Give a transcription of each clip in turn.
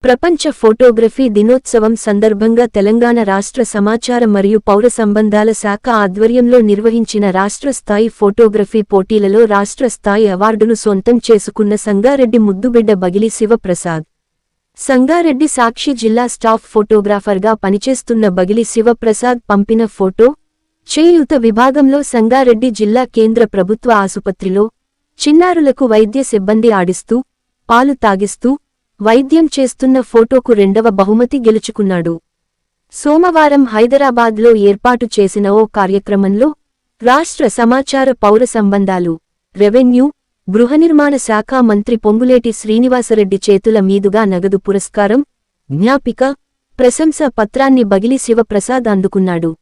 ప్రపంచ ఫోటోగ్రఫీ దినోత్సవం సందర్భంగా తెలంగాణ రాష్ట్ర సమాచార మరియు పౌర సంబంధాల శాఖ ఆధ్వర్యంలో నిర్వహించిన రాష్ట్ర స్థాయి ఫోటోగ్రఫీ పోటీలలో రాష్ట్ర స్థాయి అవార్డును సొంతం చేసుకున్న సంగారెడ్డి ముద్దుబిడ్డ బగిలి శివప్రసాద్. సంగారెడ్డి సాక్షి జిల్లా స్టాఫ్ ఫోటోగ్రాఫర్గా పనిచేస్తున్న బగిలి శివప్రసాద్ పంపిన ఫోటో. చేయూత విభాగంలో సంగారెడ్డి జిల్లా కేంద్ర ప్రభుత్వ ఆసుపత్రిలో చిన్నారులకు వైద్య సిబ్బంది ఆడిస్తూ, పాలు తాగిస్తూ వైద్యం చేస్తున్న ఫోటోకు 2వ బహుమతి గెలుచుకున్నాడు. సోమవారం హైదరాబాద్లో ఏర్పాటు చేసిన ఓ కార్యక్రమంలో రాష్ట్ర సమాచార పౌర సంబంధాలు, రెవెన్యూ, గృహనిర్మాణ శాఖ మంత్రి పొంగులేటి శ్రీనివాసరెడ్డి చేతుల మీదుగా నగదు పురస్కారం, జ్ఞాపిక, ప్రశంసా పత్రాన్ని బగిలి శివప్రసాద్ అందుకున్నాడు.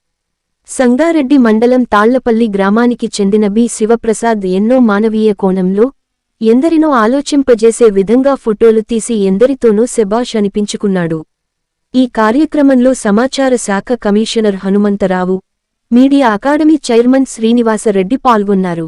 సంగారెడ్డి మండలం తాళ్లపల్లి గ్రామానికి చెందిన బి. శివప్రసాద్ ఎన్నో మానవీయ కోణంలో ఎందరినో ఆలోచింపజేసే విధంగా ఫోటోలు తీసి ఎందరితోనూ శభాష్ అనిపించుకున్నాడు. ఈ కార్యక్రమంలో సమాచార శాఖ commissioner Hanumantha Rao, media academy chairman Srinivasa Reddy పాల్గొన్నారు.